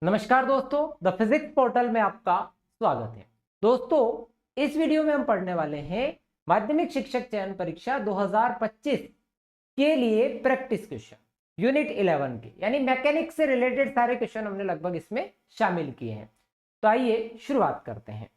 नमस्कार दोस्तों, the physics portal में आपका स्वागत है। दोस्तों, इस वीडियो में हम पढ़ने वाले हैं माध्यमिक शिक्षक चयन परीक्षा 2025 के लिए प्रैक्टिस क्वेश्चन यूनिट 11 के, यानी मैकेनिक्स से रिलेटेड सारे क्वेश्चन हमने लगभग इसमें शामिल किए हैं। तो आइए शुरुआत करते हैं।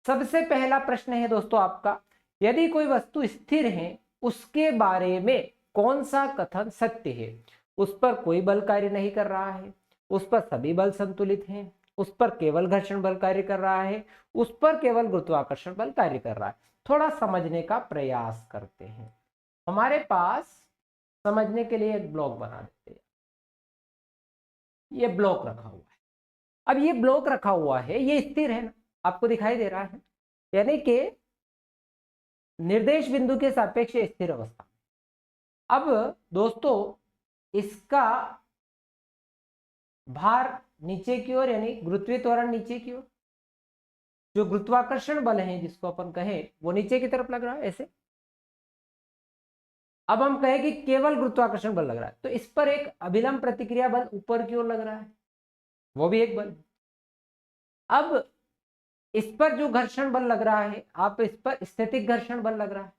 सबसे पहला प्रश्न है दोस्तों आपका, यदि कोई वस्तु स्थिर है उसके बारे में कौन सा कथन सत्य है? उस पर कोई बल कार्य नहीं कर रहा है, उस पर सभी बल संतुलित हैं, उस पर केवल घर्षण बल कार्य कर रहा है, उस पर केवल गुरुत्वाकर्षण बल कार्य कर रहा है। थोड़ा समझने का प्रयास करते हैं। हमारे पास समझने के लिए एक ब्लॉक बना देते हैं। ये ब्लॉक रखा हुआ है। अब ये ब्लॉक रखा हुआ है, ये स्थिर है ना, आपको दिखाई दे रहा है, यानी कि निर्देश बिंदु के सापेक्ष स्थिर अवस्था। अब दोस्तों, इसका भार नीचे की ओर, यानी गुरुत्वीय त्वरण नीचे की ओर, जो गुरुत्वाकर्षण बल है जिसको अपन कहें वो नीचे की तरफ लग रहा है ऐसे। अब हम कहें कि केवल गुरुत्वाकर्षण बल लग रहा है, तो इस पर एक अभिलंब प्रतिक्रिया बल ऊपर की ओर लग रहा है, वो भी एक बल। अब इस पर जो घर्षण बल लग रहा है, आप इस पर स्थैतिक घर्षण बल लग रहा है,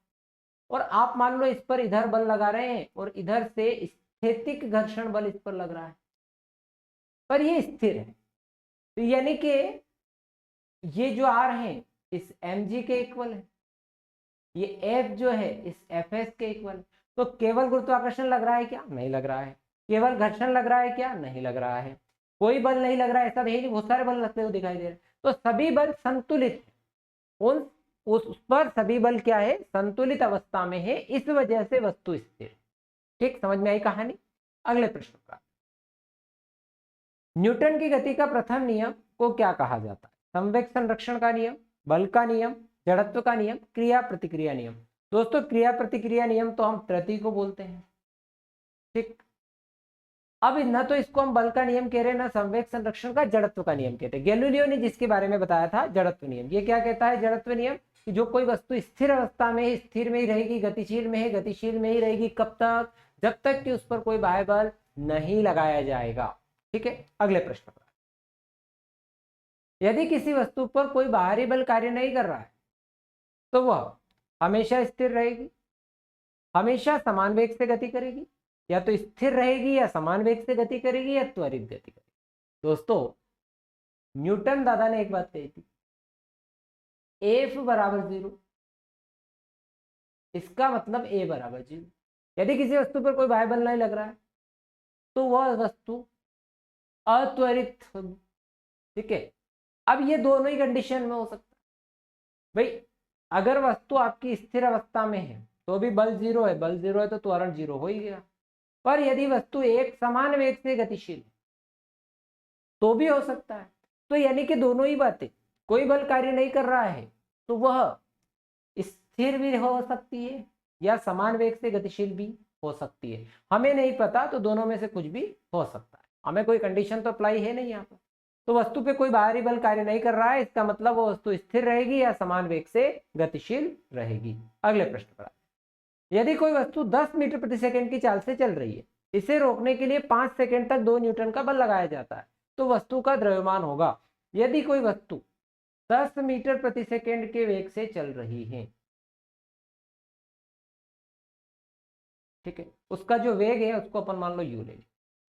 और आप मान लो इस पर इधर बल लगा रहे हैं और इधर से स्थैतिक घर्षण बल इस पर लग रहा है, पर ये स्थिर है। तो यानी कि ये जो आर है इस mg के इक्वल है, ये f जो है इस fs के इक्वल। तो केवल गुरुत्वाकर्षण लग रहा है क्या? नहीं लग रहा है। केवल घर्षण लग रहा है क्या? नहीं लग रहा है। कोई बल नहीं लग रहा है ऐसा नहीं, बहुत सारे बल लगते हुए दिखाई दे रहे हैं। तो सभी बल संतुलित है, उस पर सभी बल क्या है? संतुलित अवस्था में है, इस वजह से वस्तु स्थिर। ठीक, समझ में आई कहानी? अगले प्रश्न का, न्यूटन की गति का प्रथम नियम को क्या कहा जाता है? संवेग संरक्षण का नियम, बल का नियम, जड़त्व का नियम, क्रिया प्रतिक्रिया नियम। दोस्तों, क्रिया प्रतिक्रिया नियम तो हम प्रति को बोलते हैं। ठीक, अब न तो इसको हम बल का नियम कह रहे हैं, ना संवेग संरक्षण का, जड़त्व का नियम कहते हैं। गैलीलियो ने जिसके बारे में बताया था जड़त्व नियम, ये क्या कहता है? जड़त्व नियम कि जो कोई वस्तु स्थिर अवस्था में है, स्थिर में ही रहेगी, गतिशील में है, गतिशील में ही रहेगी। कब तक? जब तक कि उस पर कोई बाह्य बल नहीं लगाया जाएगा। ठीक है, अगले प्रश्न पर, यदि किसी वस्तु पर कोई बाहरी बल कार्य नहीं कर रहा है तो वह हमेशा स्थिर रहेगी, हमेशा समान वेग से गति करेगी, या तो स्थिर रहेगी, या समान वेग से गति करेगी, या त्वरित गति करेगी। दोस्तों, न्यूटन दादा ने एक बात कही थी, एफ बराबर 0, इसका मतलब ए बराबर 0। यदि किसी वस्तु पर कोई बाह्य बल नहीं लग रहा है तो वह वस्तु अत्वरित होगी। ठीक है, अब ये दोनों ही कंडीशन में हो सकता है भाई। अगर वस्तु आपकी स्थिर अवस्था में है तो भी बल 0 है, बल 0 है तो त्वरण 0 हो ही गया। पर यदि वस्तु एक समान वेग से गतिशील है तो भी हो सकता है। तो यानी कि दोनों ही बातें, कोई बल कार्य नहीं कर रहा है तो वह स्थिर भी हो सकती है या समान वेग से गतिशील भी हो सकती है। हमें नहीं पता, तो दोनों में से कुछ भी हो सकता है। हमें कोई कंडीशन तो अप्लाई है नहीं यहाँ पर। तो वस्तु पे कोई बाहरी बल कार्य नहीं कर रहा है, इसका मतलब वो वस्तु स्थिर रहेगी या समान वेग से गतिशील रहेगी। अगले प्रश्न पर, यदि कोई वस्तु 10 मीटर प्रति सेकंड की चाल से चल रही है, इसे रोकने के लिए 5 सेकंड तक 2 न्यूटन का बल लगाया जाता है, तो वस्तु का द्रव्यमान होगा। यदि कोई वस्तु 10 मीटर प्रति सेकंड के वेग से चल रही है, ठीक है, उसका जो वेग है उसको अपन मान लो u ले,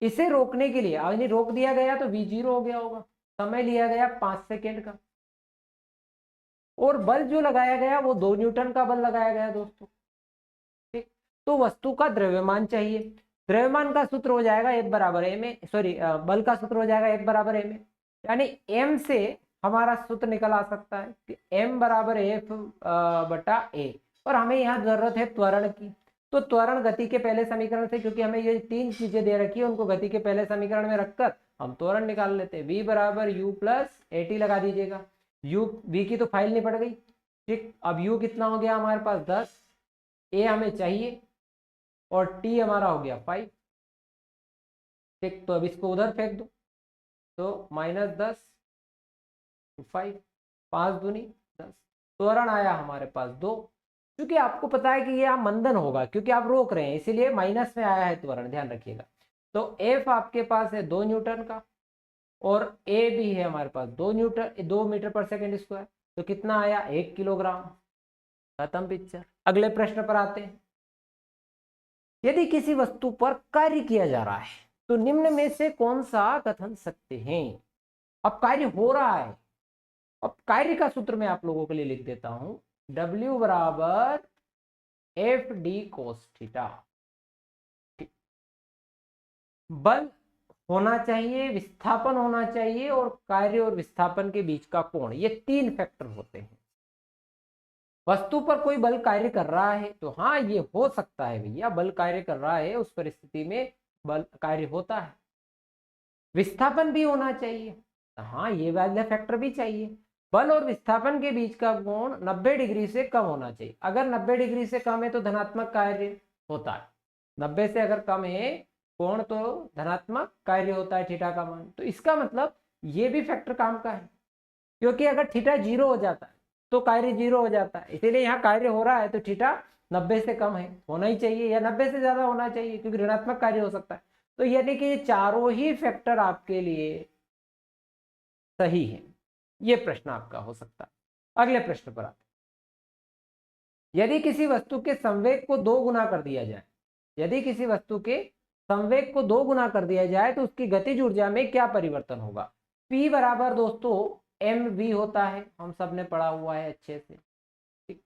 इसे रोकने के लिए, यानी रोक दिया गया तो v0 हो गया होगा, समय लिया गया 5 सेकंड का, और बल जो लगाया गया वो 2 न्यूटन का बल लगाया गया दोस्तों। ठीक, तो वस्तु का द्रव्यमान चाहिए। द्रव्यमान का सूत्र हो जाएगा F बराबर m में, सॉरी बल का सूत्र हो जाएगा F बराबर m में, यानी m से हमारा सूत्र निकल आ सकता है कि m बराबर F बटा a। और हमें यहाँ जरूरत है त्वरण की, तो त्वरण गति के पहले समीकरण से, क्योंकि हमें ये 3 चीजें दे रखी है, उनको गति के पहले समीकरण में रखकर हम त्वरण निकाल लेते हैं। v बराबर u प्लस at लगा दीजिएगा। u v की तो फाइल नहीं पड़ गई। ठीक, अब u कितना हो गया हमारे पास 10, a हमें चाहिए, और t हमारा हो गया 5। ठीक, तो अब इसको उधर फेंक दो, तो -10 5, 5 दूनी 10, त्वरण आया हमारे पास 2। क्योंकि आपको पता है कि ये मंदन होगा, क्योंकि आप रोक रहे हैं, इसीलिए माइनस में आया है त्वरण, ध्यान रखिएगा। तो F आपके पास है 2 न्यूटन का, और ए भी है हमारे पास 2 मीटर पर सेकेंड स्क्वायर, तो कितना आया 1 किलोग्राम। खत्म पिक्चर। अगले प्रश्न पर आते हैं। यदि किसी वस्तु पर कार्य किया जा रहा है तो निम्न में से कौन सा कथन सत्य है। अब कार्य हो रहा है, अब कार्य का सूत्र मैं आप लोगों के लिए लिख देता हूं, W बराबर एफ डी कोस थीटा। बल होना चाहिए, विस्थापन होना चाहिए, और कार्य और विस्थापन के बीच का कोण, ये 3 फैक्टर होते हैं। वस्तु पर कोई बल कार्य कर रहा है तो हाँ ये हो सकता है भैया, बल कार्य कर रहा है, उस परिस्थिति में बल कार्य होता है। विस्थापन भी होना चाहिए, हाँ ये वाला फैक्टर भी चाहिए। बल और विस्थापन के बीच का कोण 90 डिग्री से कम होना चाहिए। अगर 90 डिग्री से कम है तो धनात्मक कार्य होता है, 90 से अगर कम है कोण तो धनात्मक कार्य होता है थीटा का मान। तो इसका मतलब ये भी फैक्टर काम का है, क्योंकि अगर थीटा 0 हो जाता है तो कार्य 0 हो जाता है, इसीलिए यहाँ कार्य हो रहा है तो थीटा 90 से कम है, होना ही चाहिए, या 90 से ज्यादा होना चाहिए क्योंकि ऋणात्मक कार्य हो सकता है। तो यानी कि ये चारों ही फैक्टर आपके लिए सही है, ये प्रश्न आपका हो सकता है। अगले प्रश्न पर आते, यदि किसी वस्तु के संवेग को 2 गुना कर दिया जाए, यदि किसी वस्तु के संवेग को 2 गुना कर दिया जाए तो उसकी गतिज ऊर्जा में क्या परिवर्तन होगा। P बराबर दोस्तों mv होता है, हम सब ने पढ़ा हुआ है अच्छे से। ठीक,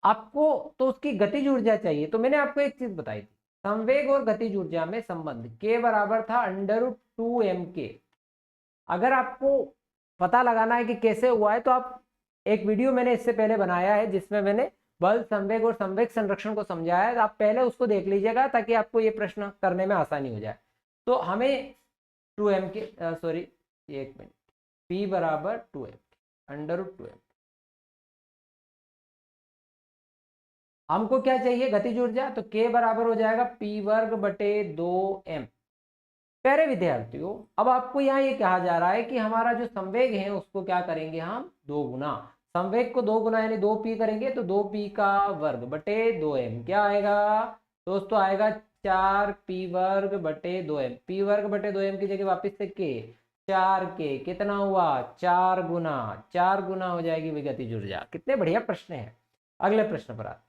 आपको तो उसकी गतिज ऊर्जा चाहिए, तो मैंने आपको एक चीज बताई थी, संवेग और गतिज ऊर्जा में संबंध k बराबर था √2m। अगर आपको पता लगाना है कि कैसे हुआ है तो आप, एक वीडियो मैंने इससे पहले बनाया है जिसमें मैंने बल, संवेग और संवेग संरक्षण को समझाया है, आप पहले उसको देख लीजिएगा ताकि आपको ये प्रश्न करने में आसानी हो जाए। तो हमें 2m सॉरी 1 मिनट, P बराबर 2m √2m, हमको क्या चाहिए गतिज ऊर्जा, तो k बराबर हो जाएगा P वर्ग बटे 2m। प्यारे विद्यार्थियों, अब आपको यहाँ ये कहा जा रहा है कि हमारा जो संवेग है उसको क्या करेंगे हम 2 गुना, संवेग को 2 गुना यानी 2p करेंगे, तो 2p का वर्ग बटे 2m क्या आएगा दोस्तों, आएगा 4p वर्ग बटे 2m। p वर्ग बटे 2m की जगह वापस से k, 4k कितना हुआ 4 गुना, 4 गुना हो जाएगी गतिज ऊर्जा। कितने बढ़िया प्रश्न है। अगले प्रश्न पर आते,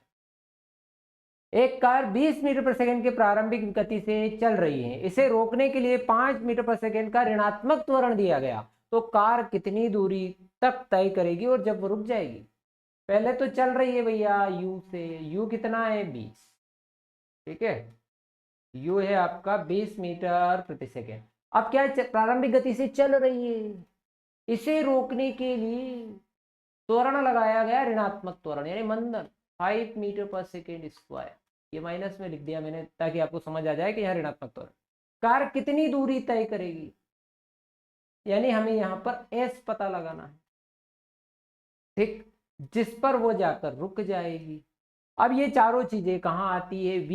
एक कार 20 मीटर पर सेकंड के प्रारंभिक गति से चल रही है, इसे रोकने के लिए 5 मीटर पर सेकंड का ऋणात्मक त्वरण दिया गया, तो कार कितनी दूरी तक तय करेगी और जब वो रुक जाएगी। पहले तो चल रही है भैया u से, u कितना है 20, ठीक है, u है आपका 20 मीटर प्रति सेकेंड। अब क्या प्रारंभिक गति से चल रही है, इसे रोकने के लिए त्वरण लगाया गया ऋणात्मक त्वरण यानी मंदन 5 मीटर पर सेकेंड स्क्वायर, ये माइनस में लिख दिया मैंने ताकि आपको समझ आ जाए कि यहाँ ऋणात्मक त्वरण। कार कितनी दूरी तय करेगी, यानी हमें यहाँ पर s पता लगाना है, ठीक, जिस पर वो जाकर रुक जाएगी। अब ये चारों चीजें कहाँ आती है, v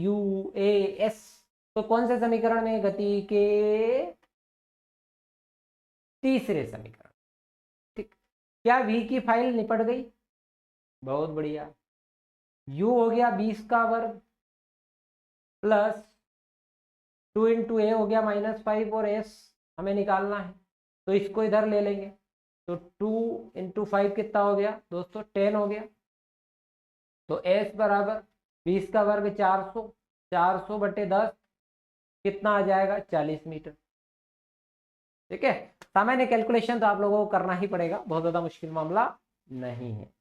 u a s, तो कौन से समीकरण में, गति के तीसरे समीकरण। ठीक, क्या v की फाइल निपट गई, बहुत बढ़िया। u हो गया 20 का वर्ग प्लस 2 इंटू ए हो गया -5, और s हमें निकालना है तो इसको इधर ले लेंगे, तो 2 इंटू 5 कितना हो गया दोस्तों 10 हो गया, तो s बराबर 20 का वर्ग 400, 400 बटे 10 कितना आ जाएगा 40 मीटर। ठीक है, सामान्य कैलकुलेशन तो आप लोगों को करना ही पड़ेगा, बहुत ज्यादा मुश्किल मामला नहीं है।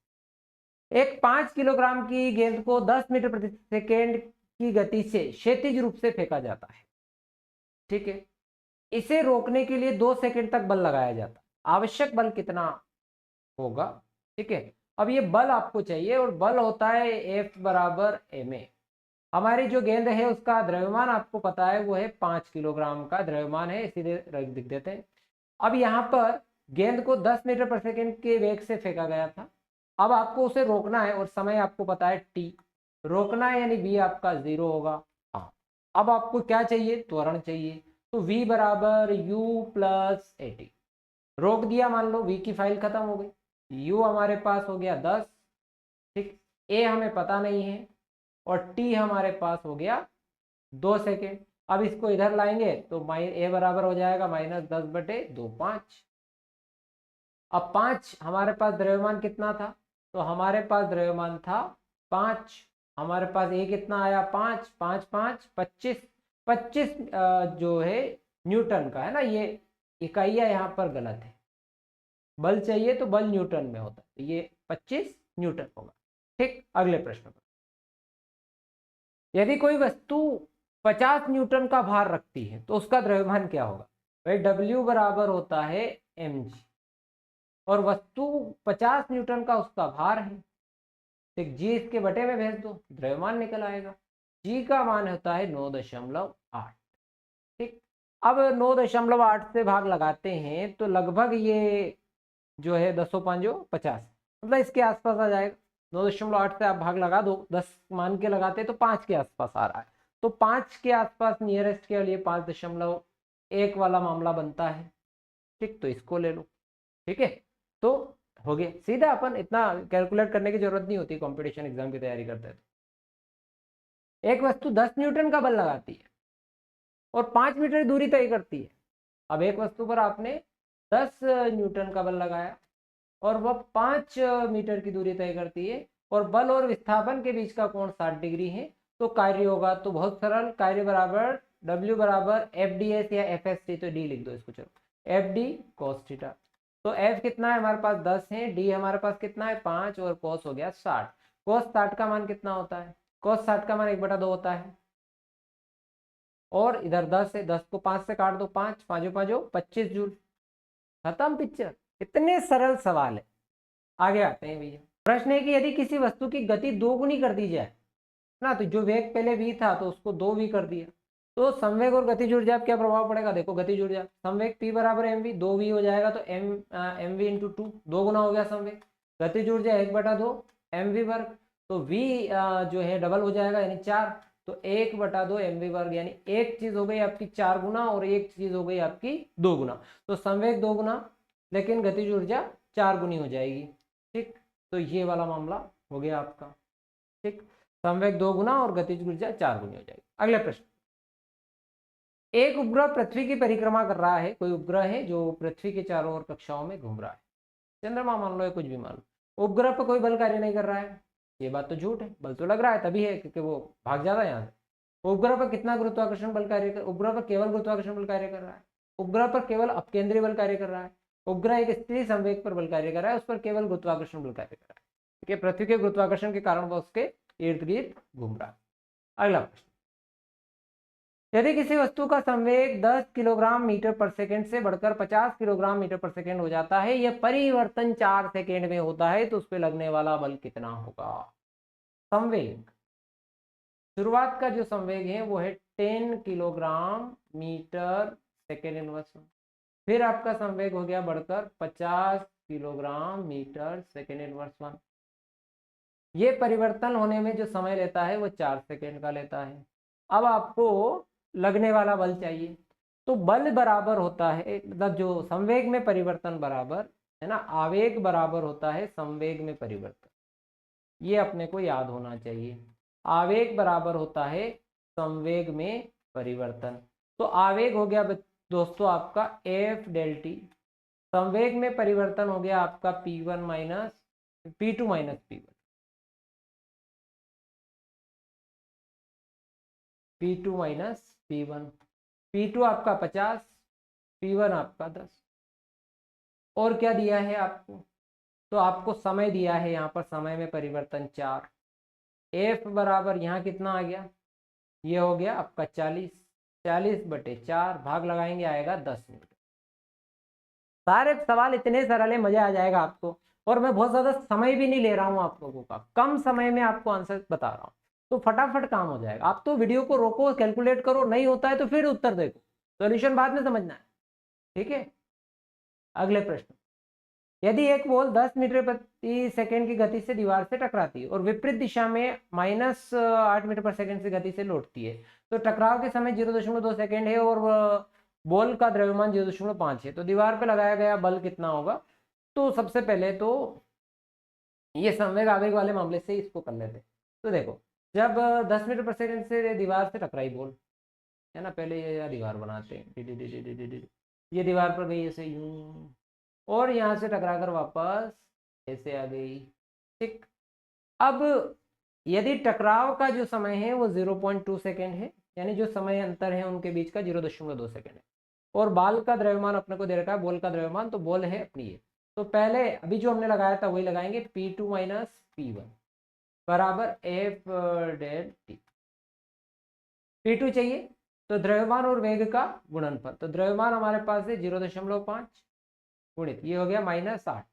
एक 5 किलोग्राम की गेंद को 10 मीटर प्रति सेकेंड की गति से क्षैतिज रूप से फेंका जाता है, ठीक है, इसे रोकने के लिए 2 सेकेंड तक बल लगाया जाता है, आवश्यक बल कितना होगा। ठीक है, अब ये बल आपको चाहिए और बल होता है F बराबर ma। हमारी जो गेंद है उसका द्रव्यमान आपको पता है वो है 5 किलोग्राम का द्रव्यमान है, इसीलिए लिख देते हैं। अब यहाँ पर गेंद को 10 मीटर पर सेकेंड के वेग से फेंका गया था, अब आपको उसे रोकना है और समय आपको पता है t, रोकना है यानी v आपका 0 होगा। हाँ, अब आपको क्या चाहिए, त्वरण चाहिए, तो v बराबर u प्लस at, रोक दिया, मान लो v की फाइल खत्म हो गई, u हमारे पास हो गया 10, ठीक, a हमें पता नहीं है, और t हमारे पास हो गया 2 सेकेंड। अब इसको इधर लाएंगे तो ए बराबर हो जाएगा -10/2 5। अब 5 हमारे पास द्रव्यमान कितना था, तो हमारे पास द्रव्यमान था 5, हमारे पास ए कितना आया 5, 5 5 25, 25 जो है न्यूटन का है ना, ये इकाइयाँ यहाँ पर गलत है, बल चाहिए तो बल न्यूटन में होता है, ये 25 न्यूटन होगा। ठीक, अगले प्रश्न पर, यदि कोई वस्तु 50 न्यूटन का भार रखती है तो उसका द्रव्यमान क्या होगा। भाई W बराबर होता है mg, और वस्तु 50 न्यूटन का उसका भार है, तो जी इसके बटे में भेज दो, द्रव्यमान निकल आएगा। जी का मान होता है 9.8। ठीक, अब 9.8 से भाग लगाते हैं तो लगभग ये जो है 10×5 मतलब इसके आसपास आ जाएगा। 9.8 से आप भाग लगा दो, 10 मान के लगाते हैं तो 5 के आसपास आ रहा है, तो 5 के आसपास नियरेस्ट के लिए 5.1 वाला मामला बनता है। ठीक, तो इसको ले लो। ठीक है, तो हो गया सीधा, अपन इतना कैलकुलेट करने की जरूरत नहीं होती कंपटीशन एग्जाम की तैयारी करते हैं तो। एक वस्तु 10 न्यूटन का बल लगाती है और 5 मीटर दूरी तय करती है। अब एक वस्तु पर आपने 10 न्यूटन का बल लगाया और वह 5 मीटर की दूरी तय करती है, और बल और विस्थापन के बीच का कोण 60 डिग्री है, तो कार्य होगा तो बहुत सरल, कार्य बराबर W बराबर FDS या FST, तो D लिख दो इसको, चलो FD cos थीटा। तो F कितना है हमारे पास 10 है, D हमारे पास कितना है 5, और cos हो गया 60। cos 60 का मान कितना होता है, cos 60 का मान 1/2 होता है, और इधर 10 है, 10 को 5 से काट दो, 5 5 5 25 जूल, खत्म पिक्चर। इतने सरल सवाल है। आगे आते हैं भैया, प्रश्न है कि यदि किसी वस्तु की गति 2 गुनी कर दी जाए ना, तो जो वेग पहले v था तो उसको 2v कर दिया, तो संवेग और गतिज ऊर्जा क्या प्रभाव पड़ेगा। देखो गतिज ऊर्जा, संवेग p बराबर mv, 2v हो जाएगा तो mv इंटू 2, 2 गुना हो गया संवेग। गतिज ऊर्जा 1/2 mv वर्ग, तो v जो है डबल हो जाएगा यानी 4, तो 1/2 mv वर्ग, यानी एक चीज हो गई आपकी 4 गुना और एक चीज हो गई आपकी 2 गुना। तो संवेग 2 गुना लेकिन गतिज ऊर्जा 4 गुनी हो जाएगी। ठीक, तो ये वाला मामला हो गया आपका। ठीक, संवेग 2 गुना और गतिज ऊर्जा 4 गुनी हो जाएगी। अगले प्रश्न, एक उपग्रह पृथ्वी की परिक्रमा कर रहा है, कोई उपग्रह है जो पृथ्वी के चारों ओर कक्षाओं में घूम रहा है, चंद्रमा मान लो या कुछ भी मान लो, उपग्रह पर कोई बल कार्य नहीं कर रहा है। ये बात तो झूठ है, बल तो लग रहा है तभी है क्योंकि वो भाग जाता है यहाँ से। उपग्रह पर कितना गुरुत्वाकर्षण बल कार्य कर, उपग्रह पर केवल गुरुत्वाकर्षण बल कार्य कर रहा है, उपग्रह पर केवल अपकेंद्रीय बल कार्य कर रहा है, उपग्रह एक स्थिर संवेग पर बल कार्य कर रहा है, उस पर केवल गुरुत्वाकर्षण बल कार्य कर रहा है, क्योंकि पृथ्वी के गुरुत्वाकर्षण के कारण वह उसके इर्द गिर्द घूम रहा है। अगला प्रश्न, यदि किसी वस्तु का संवेग 10 किलोग्राम मीटर पर सेकंड से बढ़कर 50 किलोग्राम मीटर पर सेकंड हो जाता है, यह परिवर्तन 4 सेकंड में होता है, तो उस पर लगने वाला बल कितना होगा। संवेग, शुरुआत का जो संवेग है वो है 10 किलोग्राम मीटर सेकेंड इनवर्स, फिर आपका संवेग हो गया बढ़कर 50 किलोग्राम मीटर सेकेंड इनवर्स 1। ये परिवर्तन होने में जो समय लेता है वो 4 सेकेंड का लेता है। अब आपको लगने वाला बल चाहिए, तो बल बराबर होता है, मतलब जो संवेग में परिवर्तन बराबर है ना, आवेग बराबर होता है संवेग में परिवर्तन, ये अपने को याद होना चाहिए। आवेग बराबर होता है संवेग में परिवर्तन, तो आवेग हो गया दोस्तों आपका F डेल टी, संवेग में परिवर्तन हो गया आपका P1 minus P2 minus P1, P2 minus P1, P2 आपका 50, P1 आपका 10। और क्या दिया है आपको, तो आपको समय दिया है यहाँ पर, समय में परिवर्तन 4, F बराबर यहाँ कितना आ गया, ये हो गया आपका 40, 40/4 भाग लगाएंगे आएगा 10 मिनट। सारे सवाल इतने सरल है, मजा आ जाएगा आपको, और मैं बहुत ज्यादा समय भी नहीं ले रहा हूँ आप लोगों का, कम समय में आपको आंसर बता रहा हूँ, तो फटाफट काम हो जाएगा। आप तो वीडियो को रोको, कैलकुलेट करो, नहीं होता है तो फिर उत्तर देखो, सॉल्यूशन बाद में समझना है। ठीक है, अगले प्रश्न, यदि एक बॉल 10 मीटर प्रति सेकंड की गति से दीवार से टकराती है और विपरीत दिशा में -8 मीटर पर सेकंड की गति से लौटती है, तो टकराव के समय 0.2 सेकंड है और बॉल का द्रव्यमान 0.5 है, तो दीवार पर लगाया गया बल कितना होगा। तो सबसे पहले तो ये संवेग आवेग वाले मामले से इसको कर लेते। तो देखो, जब 10 मीटर पर सेकंड से दीवार से टकराई बॉल, है ना। पहले ये दीवार बनाते हैं, ये दीवार पर गई ऐसे यूं, और यहाँ से टकरा कर वापस ऐसे आ गई। ठीक, अब यदि टकराव का जो समय है वो 0.2 सेकेंड है, यानी जो समय अंतर है उनके बीच का 0.2 सेकेंड है, और बॉल का द्रव्यमान अपने को दे रखा है, बॉल का द्रव्यमान, तो बॉल है अपनी ये। तो पहले अभी जो हमने लगाया था वही लगाएंगे, P2 माइनस P1 बराबर F डेल टी। P2 चाहिए तो द्रव्यमान और वेग का गुणनफल, तो द्रव्यमान हमारे पास है 0.5 गुणित ये हो गया -8,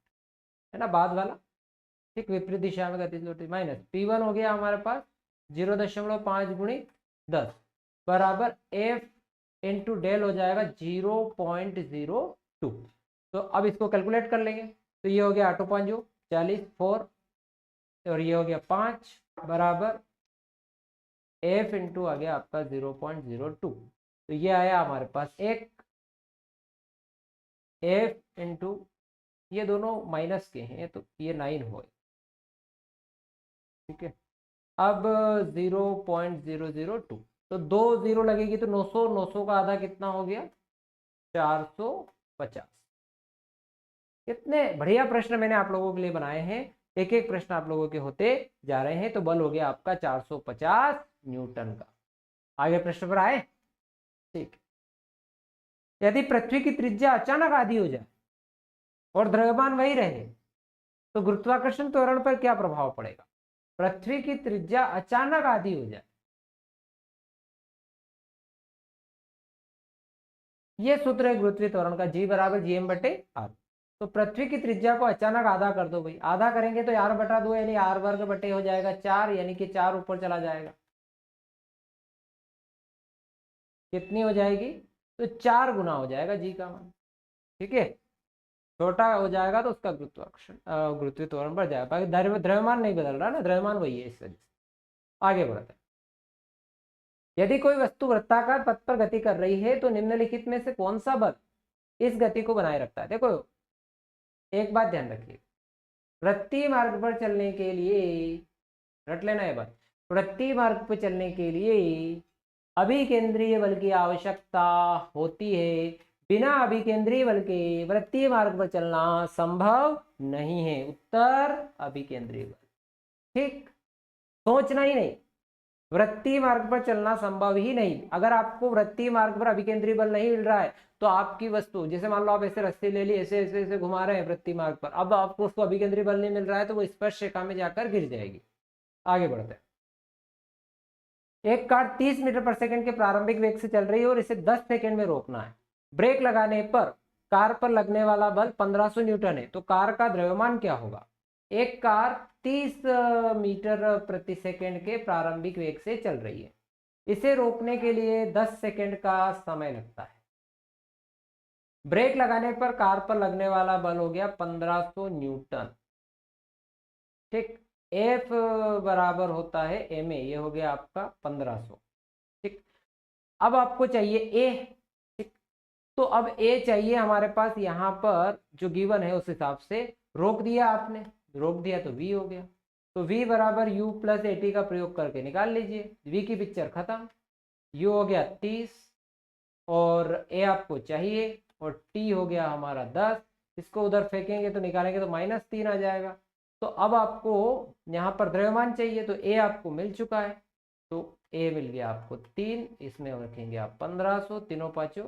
है ना, बाद वाला। ठीक, विपरीत दिशा में गतिज लोटी, माइनस P1 हो गया हमारे पास 0.5 गुणित 10 बराबर F इंटू डेल हो जाएगा 0.02। तो अब इसको कैलकुलेट कर लेंगे, तो ये हो गया 8 5 40 4, और ये हो गया 5 बराबर F इंटू आ गया आपका 0.02। तो ये आया हमारे पास एक F इंटू, ये दोनों माइनस के हैं तो ये 9 हो, ठीक है। अब 0.002, तो 2 0 लगेगी तो 900, 900 का आधा कितना हो गया 450। कितने बढ़िया प्रश्न मैंने आप लोगों के लिए बनाए हैं, एक एक प्रश्न आप लोगों के होते जा रहे हैं। तो बल हो गया आपका 450 न्यूटन का। आगे प्रश्न पर आए। ठीक, यदि पृथ्वी की त्रिज्या अचानक आधी हो जाए और द्रव्यमान वही रहे तो गुरुत्वाकर्षण त्वरण पर क्या प्रभाव पड़ेगा। पृथ्वी की त्रिज्या अचानक आधी हो जाए, ये सूत्र है गुरुत्वीय त्वरण का, G बराबर Gm/r। तो पृथ्वी की त्रिज्या को अचानक आधा कर दो भाई, आधा करेंगे तो r/2 यानी r वर्ग बटे हो जाएगा 4, यानी कि 4 ऊपर चला जाएगा, कितनी हो जाएगी, तो 4 गुना हो जाएगा जी का मान। ठीक है, छोटा हो जाएगा तो उसका गुरुत्वाकर्षण गुरुत्वीय त्वरण बढ़ जाएगा, बाकी द्रव्यमान नहीं बदल रहा ना, द्रव्यमान वही है, इस वजह से। आगे बढ़ते हैं। यदि कोई वस्तु वृत्ताकार पथ पर गति कर रही है तो निम्नलिखित में से कौन सा बल इस गति को बनाए रखता है। देखो एक बात ध्यान रखिए, वृत्तीय मार्ग पर चलने के लिए, रट लेना ये बात, वृत्तीय मार्ग पर चलने के लिए अभिकेंद्रीय बल की आवश्यकता होती है, बिना अभिकेंद्रीय बल के वृत्तीय मार्ग पर चलना संभव नहीं है। उत्तर अभिकेंद्रीय बल। ठीक, सोचना ही नहीं, वृत्तीय मार्ग पर चलना संभव ही नहीं। अगर आपको वृत्तीय मार्ग पर अभिकेंद्रीय बल नहीं मिल रहा है तो आपकी वस्तु, जैसे मान लो आप ऐसे रस्सी ले ली, ऐसे ऐसे ऐसे घुमा रहे हैं वृत्तीय मार्ग पर, अब आपको उसको अभिकेंद्रीय बल नहीं मिल रहा है तो वो स्पर्श रेखा में जाकर गिर जाएगी। आगे बढ़ते हैं। एक कार 30 मीटर पर सेकंड के प्रारंभिक वेग से चल रही है और इसे 10 सेकंड में रोकना है। ब्रेक लगाने पर कार पर लगने वाला बल 1500 न्यूटन है, तो कार का द्रव्यमान क्या होगा। एक कार 30 मीटर प्रति सेकंड के प्रारंभिक वेग से चल रही है, इसे रोकने के लिए 10 सेकंड का समय लगता है। ब्रेक लगाने पर कार पर लगने वाला बल हो गया 1500 न्यूटन। ठीक, F बराबर होता है ma, ये हो गया आपका 1500। ठीक, अब आपको चाहिए A। ठीक, तो अब A चाहिए हमारे पास, यहाँ पर जो गिवन है उस हिसाब से रोक दिया आपने, रोक दिया तो V हो गया, तो V बराबर U प्लस AT का प्रयोग करके निकाल लीजिए, V की पिक्चर खत्म, U हो गया 30 और A आपको चाहिए, और T हो गया हमारा 10, इसको उधर फेंकेंगे तो निकालेंगे तो -3 आ जाएगा। तो अब आपको यहाँ पर द्रव्यमान चाहिए, तो A आपको मिल चुका है, तो A मिल गया आपको 3, इसमें रखेंगे आप 1500, तीनों पाँचों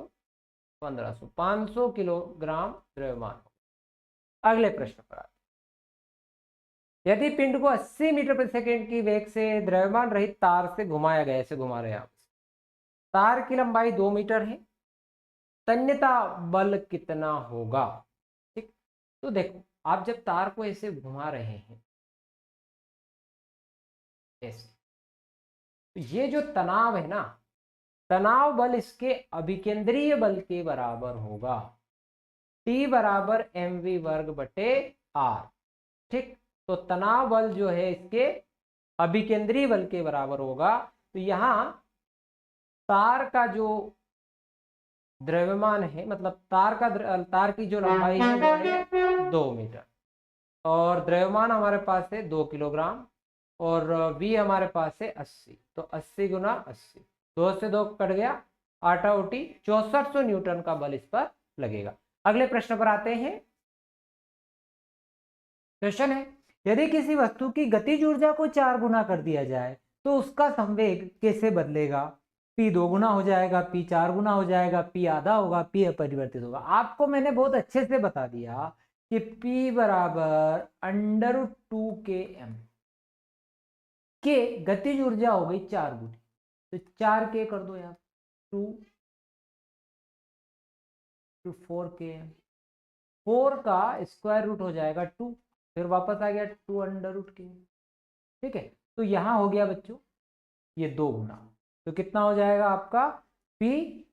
1500, 500 किलोग्राम द्रव्यमान। अगले प्रश्न पर आते, यदि पिंड को 80 मीटर प्रति सेकंड की वेग से द्रव्यमान रहित तार से घुमाया गया, ऐसे घुमा रहे हैं आप, तार की लंबाई 2 मीटर है, तन्यता बल कितना होगा। ठीक, तो देखो आप जब तार को ऐसे घुमा रहे हैं ऐसे, तो ये जो तनाव है ना, तनाव बल इसके अभिकेंद्रीय बल के बराबर होगा, T बराबर mv वर्ग बटे r। ठीक, तो तनाव बल जो है इसके अभिकेंद्रीय बल के बराबर होगा। तो यहां तार का जो द्रव्यमान है, मतलब तार की जो लंबाई है वो है 2 मीटर, और द्रव्यमान हमारे पास है 2 किलोग्राम, और V हमारे पास है 80, तो 80 गुना 80, 2 से 2 कट गया, आटा उटी 6400 न्यूटन का बल इस पर लगेगा। अगले प्रश्न पर आते हैं। क्वेश्चन है, यदि किसी वस्तु की गतिज ऊर्जा को 4 गुना कर दिया जाए तो उसका संवेग कैसे बदलेगा? P 2 गुना हो जाएगा, P 4 गुना हो जाएगा, P आधा होगा, P अपरिवर्तित होगा। आपको मैंने बहुत अच्छे से बता दिया कि P बराबर √2km के गतिज ऊर्जा हो गई 4 गुनी, तो 4k कर दो यार, 2 to 4km, 4 का स्क्वायर रूट हो जाएगा 2, फिर वापस आ गया 2√k। ठीक है, तो यहां हो गया बच्चों ये 2 गुना, तो कितना हो जाएगा आपका? P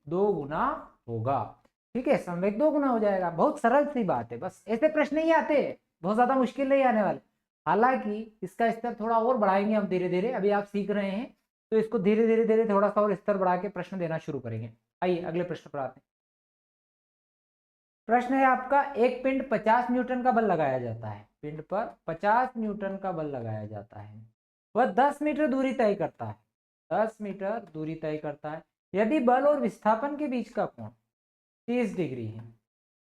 2 गुना होगा। ठीक है, संवेग 2 गुना हो जाएगा। बहुत सरल सी बात है, बस ऐसे प्रश्न ही आते हैं, बहुत ज्यादा मुश्किल नहीं आने वाले। हालांकि इसका स्तर थोड़ा और बढ़ाएंगे हम धीरे धीरे, अभी आप सीख रहे हैं तो इसको धीरे धीरे धीरे थोड़ा सा और स्तर बढ़ा के प्रश्न देना शुरू करेंगे। आइए अगले प्रश्न पर आते हैं। प्रश्न है आपका, एक पिंड 50 न्यूटन का बल लगाया जाता है, पिंड पर 50 न्यूटन का बल लगाया जाता है, वह 10 मीटर दूरी तय करता है, 10 मीटर दूरी तय करता है। यदि बल और विस्थापन के बीच का कोण 30 डिग्री है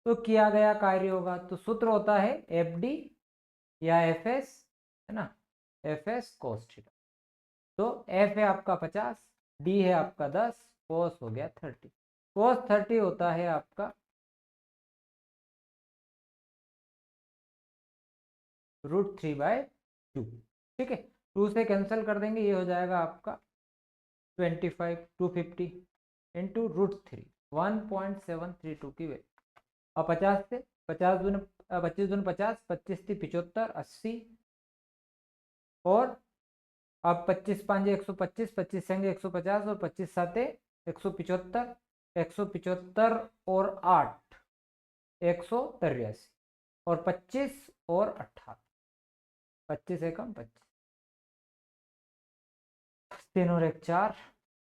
तो किया गया कार्य होगा। तो सूत्र होता है FD या FS, है ना, FS cos थीटा। तो F है आपका 50, D है आपका 10, cos हो गया 30। cos 30 होता है आपका √3/2। ठीक है, 2 से कैंसिल कर देंगे, ये हो जाएगा आपका 25 250 इंटू √3, 1.732 की वैल्यू। और 50 से 50 दूनी 25 दूनी 50, 25 थी 75, 80, और अब 25 5 125, 25 संगे 150 और 25 साते 175, 175 और 8 183, और 25 और 18, 25 एकम 25, 3 और 1 4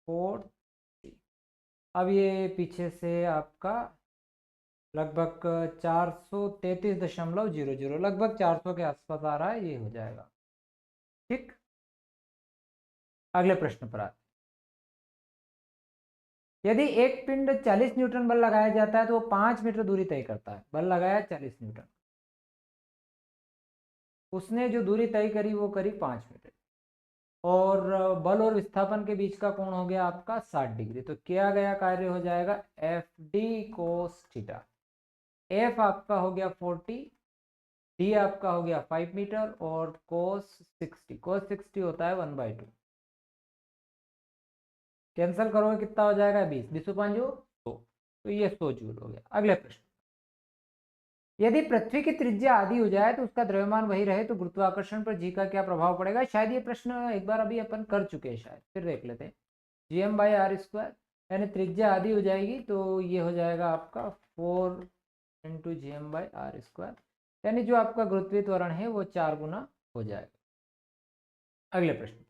4 3। अब ये पीछे से आपका लगभग 433.00, लगभग 400 के आसपास आ रहा है, ये हो जाएगा। ठीक, अगले प्रश्न पर आते। यदि एक पिंड 40 न्यूटन बल लगाया जाता है तो वो 5 मीटर दूरी तय करता है। बल लगाया 40 न्यूटन, उसने जो दूरी तय करी वो करी 5 मीटर, और बल और विस्थापन के बीच का कोण हो गया आपका 60 डिग्री। तो किया गया कार्य हो जाएगा FD cos थीटा। F आपका हो गया 40, D आपका हो गया 5 मीटर, और cos 60 होता है 1/2। कैंसिल करोगे कितना हो जाएगा? 20, 20 5 100, तो ये 100 जूल हो गया। अगले प्रश्न, यदि पृथ्वी की त्रिज्या आधी हो जाए तो उसका द्रव्यमान वही रहे तो गुरुत्वाकर्षण पर जी का क्या प्रभाव पड़ेगा? शायद ये प्रश्न एक बार अभी अपन कर चुके हैं, शायद फिर देख लेते हैं। Gm/r², यानी त्रिज्या आधी हो जाएगी तो ये हो जाएगा आपका 4 × Gm/r², यानी जो आपका गुरुत्वीय त्वरण है वो 4 गुना हो जाएगा। अगले प्रश्न,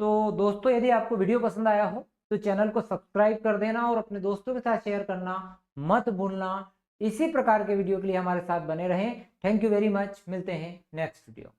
तो दोस्तों यदि आपको वीडियो पसंद आया हो तो चैनल को सब्सक्राइब कर देना और अपने दोस्तों के साथ शेयर करना मत भूलना। इसी प्रकार के वीडियो के लिए हमारे साथ बने रहें। थैंक यू वेरी मच, मिलते हैं नेक्स्ट वीडियो।